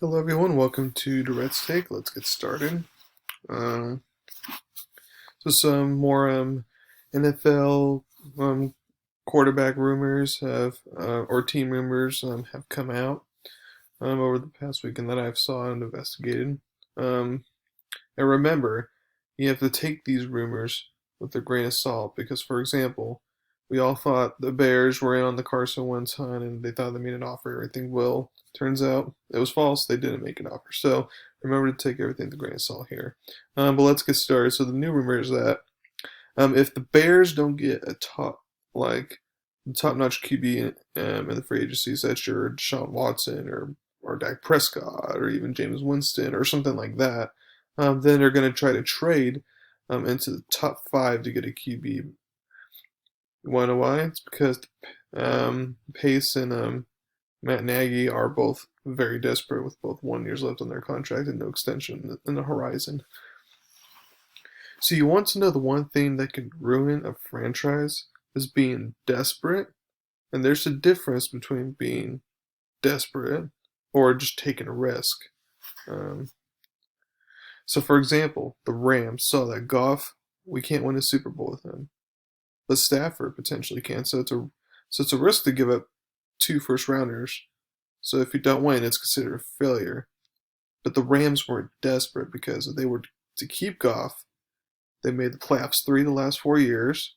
Hello everyone, welcome to Durrett's Take. Let's get started. Um, so some more NFL quarterback rumors have, or team rumors have come out over the past weekend that I've saw and investigated. Um, and remember, you have to take these rumors with a grain of salt because, for example, we all thought the Bears were in on the Carson Wentz hunt and they thought they made an offer. Everything will. Turns out it was false. They didn't make an offer. So remember to take everything with a grain of salt here. But let's get started. So the new rumor is that if the Bears don't get a top-notch QB in the free agency, such your Deshaun Watson or Dak Prescott or even James Winston or something like that, then they're going to try to trade into the top five to get a QB. You want to know why? It's because Pace and Matt Nagy are both very desperate with both 1 year left on their contract and no extension in the horizon. So you want to know the one thing that can ruin a franchise is being desperate, and there's a difference between being desperate or just taking a risk. Um, so, for example, the Rams saw that Goff, we can't win a Super Bowl with him, but Stafford potentially can. So it's a risk to give up two first rounders. So if you don't win, it's considered a failure. But the Rams weren't desperate because if they were to keep Goff, they made the playoffs 3 of the last 4 years,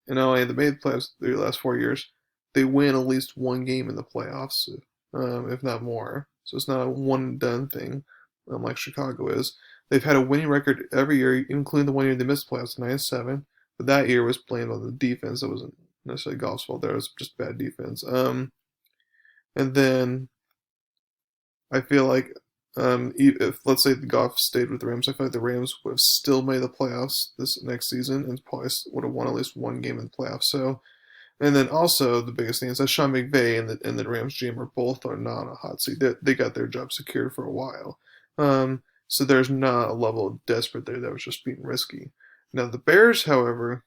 and not only have they made the playoffs 3 of the last 4 years, they win at least one game in the playoffs, if not more. So it's not a one and done thing, like Chicago is. They've had a winning record every year, including the 1 year they missed the playoffs, 9-7. But that year was playing on the defense. That wasn't necessarily Goff's fault. There was just bad defense. And then I feel like if let's say the Goff stayed with the Rams, I feel like the Rams would have still made the playoffs this next season and probably would have won at least one game in the playoffs. So, and then also the biggest thing is that Sean McVay and the Rams GM are not on a hot seat. They got their job secured for a while. So there's not a level of desperate there that was just being risky. Now the Bears, however,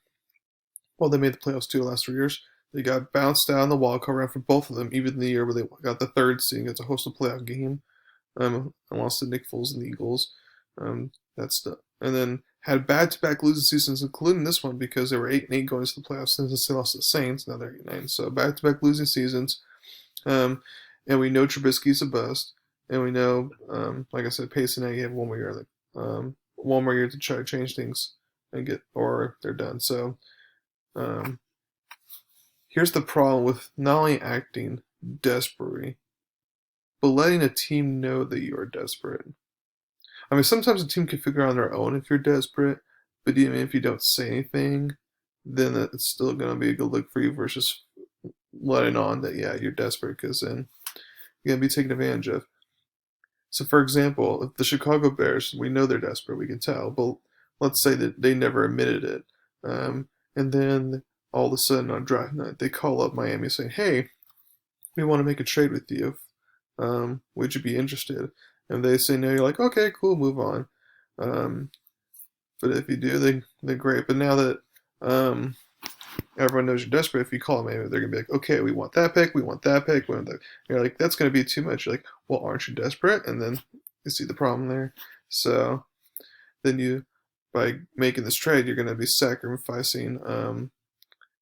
well, they made the playoffs 2 of the last 3 years. They got bounced out in the wild card round for both of them, even the year where they got the third seed and got to host a playoff game. And lost to Nick Foles and the Eagles. That's the and then had back-to-back losing seasons, including this one because they were 8-8 going to the playoffs since they lost to the Saints. Now they're 8-9, so back-to-back losing seasons. Um, and we know Trubisky's a bust, and we know, like I said, Pace and Nagy have 1 more year, one more year to try to change things and or they're done. So um, here's the problem with not only acting desperately, but letting a team know that you are desperate. I mean, sometimes a team can figure out on their own if you're desperate, but even if you don't say anything, then it's still going to be a good look for you versus letting on that, yeah, you're desperate because then you're going to be taken advantage of. So, for example, if the Chicago Bears, we know they're desperate, we can tell, but let's say that they never admitted it. And then all of a sudden on draft night, they call up Miami saying, hey, we want to make a trade with you. Would you be interested? And they say no, you're like, okay, cool, move on. Um, but if you do, they're great. But now that everyone knows you're desperate, if you call them, maybe they're gonna be like, okay, we want that pick, we want that pick, we want that. You're like, that's gonna be too much. You're like, well, aren't you desperate? And then you see the problem there. So then by making this trade, you're gonna be sacrificing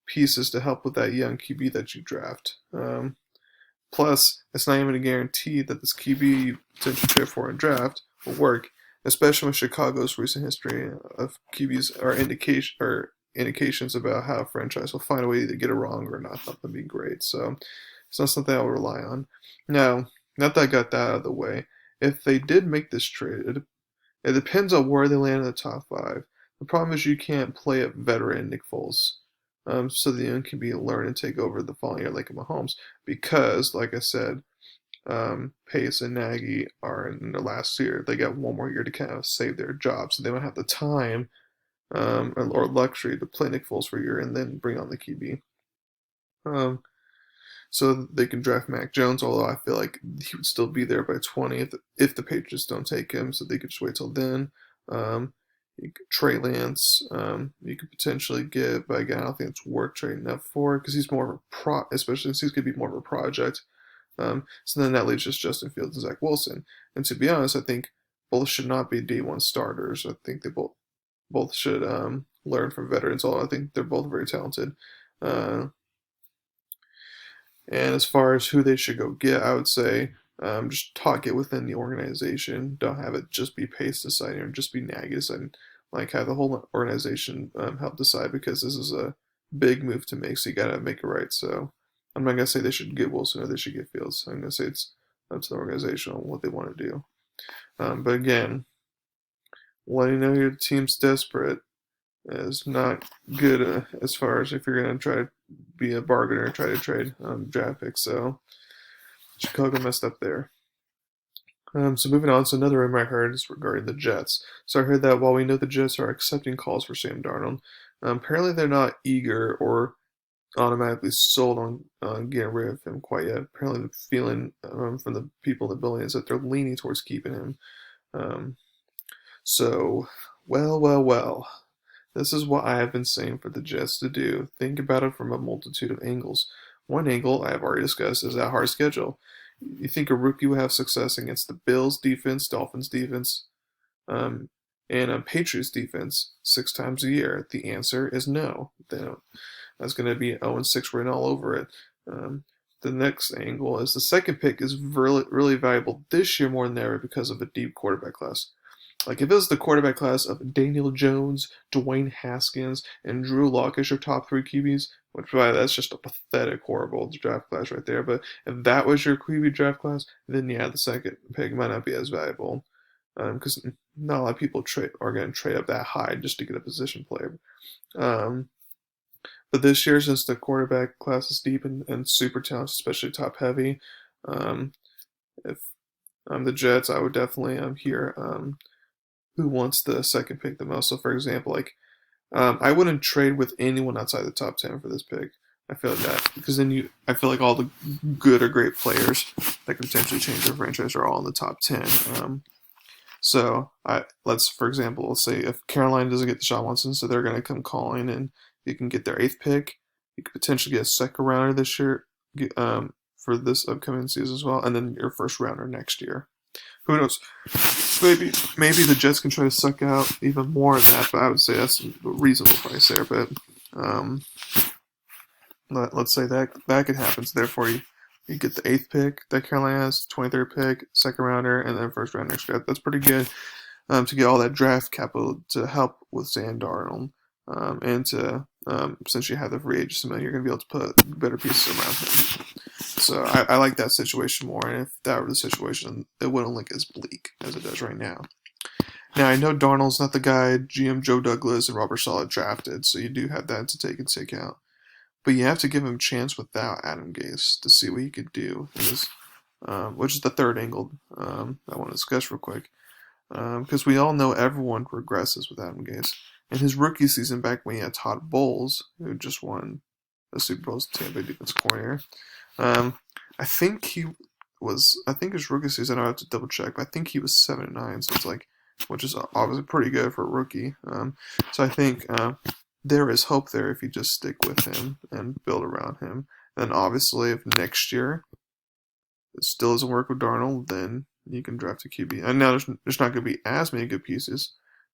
pieces to help with that young QB that you draft. Plus, it's not even a guarantee that this QB you potentially trade for in draft will work, especially with Chicago's recent history of QBs or indications about how a franchise will find a way to get it wrong or not help them be great. So it's not something I would rely on. Now, not that I got that out of the way. If they did make this trade, it depends on where they land in the top five. The problem is you can't play a veteran Nick Foles. So the young can be learn and take over the following year like Mahomes because, like I said, Pace and Nagy are in their last year. They got 1 more year to kind of save their job, so they don't have the time or luxury to play Nick Foles for a year and then bring on the QB. So they can draft Mac Jones, although I feel like he would still be there by 20 if the Patriots don't take him, so they could just wait till then. Um, Trey Lance, you could potentially get, but again, I don't think it's worth trading up for because he's more of a especially since he's going to be more of a project. So then that leaves just Justin Fields and Zach Wilson. And to be honest, I think both should not be D1 starters. I think they both should learn from veterans. Although I think they're both very talented. Uh, and as far as who they should go get, I would say just talk it within the organization. Don't have it just be Pace deciding or just be Nagy deciding. Like have the whole organization help decide because this is a big move to make. So you got to make it right. So I'm not gonna say they should get Wilson or they should get Fields. I'm gonna say it's up to the organization on what they want to do. But again, letting you know your team's desperate is not good as far as if you're going to try to be a bargainer and try to trade draft picks. So Chicago messed up there. So moving on, so another rumor I heard is regarding the Jets. So I heard that while we know the Jets are accepting calls for Sam Darnold, apparently they're not eager or automatically sold on getting rid of him quite yet. Apparently the feeling from the people in the building is that they're leaning towards keeping him. Um, so, well. This is what I have been saying for the Jets to do. Think about it from a multitude of angles. One angle I have already discussed is that hard schedule. You think a rookie would have success against the Bills defense, Dolphins defense, um, and a Patriots defense 6 times a year? The answer is no. They don't. That's going to be 0-6 written all over it. The next angle is the second pick is really valuable this year more than ever because of a deep quarterback class. Like if it was the quarterback class of Daniel Jones, Dwayne Haskins, and Drew Lock as your top 3 QBs, which by that's just a pathetic, horrible draft class right there. But if that was your QB draft class, then yeah, the second pick might not be as valuable because not a lot of people are going to trade up that high just to get a position player. But this year, since the quarterback class is deep and super talented, especially top heavy, if I'm the Jets, I would definitely hear who wants the second pick the most. So, for example, like I wouldn't trade with anyone outside the top 10 for this pick. I feel like that because then I feel like all the good or great players that could potentially change their franchise are all in the top 10. So for example, let's say if Carolina doesn't get Deshaun Watson, so they're going to come calling and you can get their 8th pick. You could potentially get a second rounder this year for this upcoming season as well, and then your first rounder next year. Who knows? Maybe the Jets can try to suck out even more than that, but I would say that's a reasonable price there. But let's say that could happen. So therefore, you get the 8th pick that Carolina has, 23rd pick, second rounder, and then first round next year. That's pretty good to get all that draft capital to help with Sam Darnold. And to since you have the free agency money, you're going to be able to put better pieces around him. So I like that situation more, and if that were the situation, it wouldn't look as bleak as it does right now. Now, I know Darnold's not the guy GM Joe Douglas and Robert Saleh drafted, so you do have that to take into account. But you have to give him a chance without Adam Gase to see what he could do, which is the third angle I want to discuss real quick. Because we all know everyone regresses with Adam Gase. In his rookie season, back when he had Todd Bowles, who just won the Super Bowl as Tampa Bay defense coordinator, I think his rookie season, I have to double check, but I think he was 7-9, so it's like, which is obviously pretty good for a rookie. So I think there is hope there if you just stick with him and build around him. And obviously, if next year it still doesn't work with Darnold, then you can draft a QB. And now there's not going to be as many good pieces,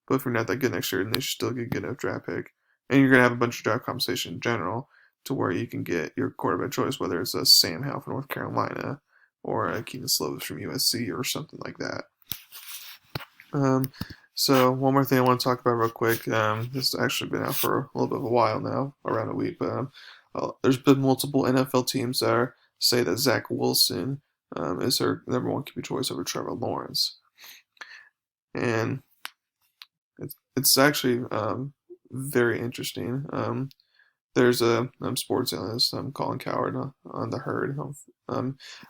but if you're not that good next year, then they should still get a good enough draft pick. And you're going to have a bunch of draft compensation in general to where you can get your quarterback choice, whether it's a Sam Howell from North Carolina or a Keenan Slovis from USC or something like that. So one more thing I want to talk about real quick. This has actually been out for a little bit of a while now, around a week, but there's been multiple NFL teams that say that Zach Wilson is their number 1 QB choice over Trevor Lawrence. And it's actually very interesting. There's a sports analyst, Colin Cowherd, on The Herd.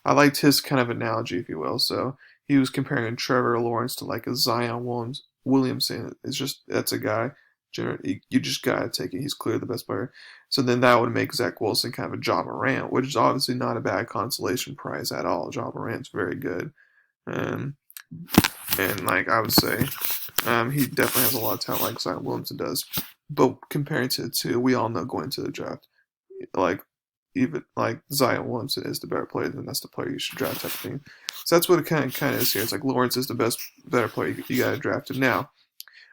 I liked his kind of analogy, if you will. So he was comparing Trevor Lawrence to like a Zion Williamson. That's a guy. You just gotta take it. He's clearly the best player. So then that would make Zach Wilson kind of a Ja Morant, which is obviously not a bad consolation prize at all. Ja Morant's very good. And like I would say, he definitely has a lot of talent like Zion Williamson does. But comparing to the two, we all know going to the draft, like even like Zion Williamson is the better player, then that's the player you should draft type of thing. So that's what it kind of is here. It's like Lawrence is the better player you got to draft him. Now,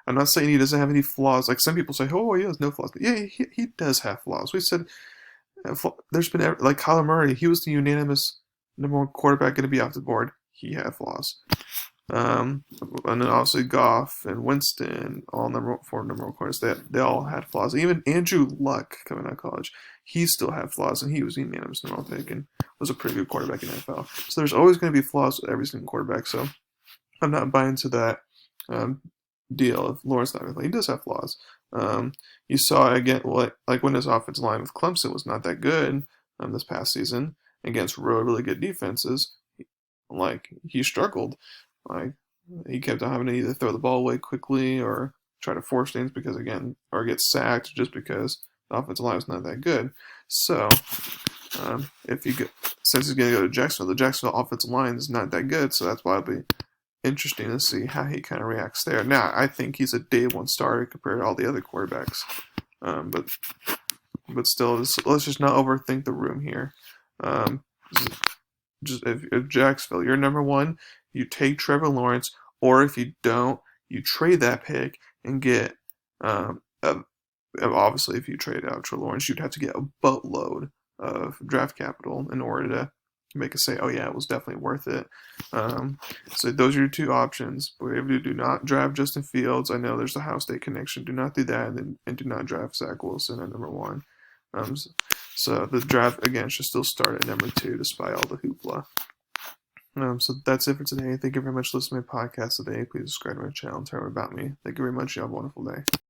I'm not saying he doesn't have any flaws. Like some people say, oh, he has no flaws. But yeah, he does have flaws. We said there's been, like Kyler Murray, he was the unanimous number one quarterback going to be off the board. He had flaws. And then obviously Goff and Winston, all number one corners, they all had flaws. Even Andrew Luck coming out of college, he still had flaws, and he was unanimous number one pick and was a pretty good quarterback in the NFL. So there's always going to be flaws with every single quarterback. So I'm not buying into that deal of Lawrence not going to play. He does have flaws. You saw again, like when his offensive line with Clemson was not that good this past season against really good defenses. Like he struggled. Like he kept on having to either throw the ball away quickly or try to force things because or get sacked just because the offensive line was not that good. So if you get, since he's going to go to Jacksonville, the Jacksonville offensive line is not that good. So that's why it'll be interesting to see how he kind of reacts there. Now I think he's a day one starter compared to all the other quarterbacks. But still, let's just not overthink the room here. Just if Jacksonville, you're number one, you take Trevor Lawrence, or if you don't, you trade that pick and get. Obviously, if you trade out Trevor Lawrence, you'd have to get a boatload of draft capital in order to make us say, "Oh yeah, it was definitely worth it." So those are your two options. But if you do not draft Justin Fields, I know there's a Ohio State connection. Do not do that, and do not draft Zach Wilson at number one. So the draft, again, should still start at number 2 despite all the hoopla. So that's it for today. Thank you very much for listening to my podcast today. Please subscribe to my channel and tell me about me. Thank you very much. You have a wonderful day.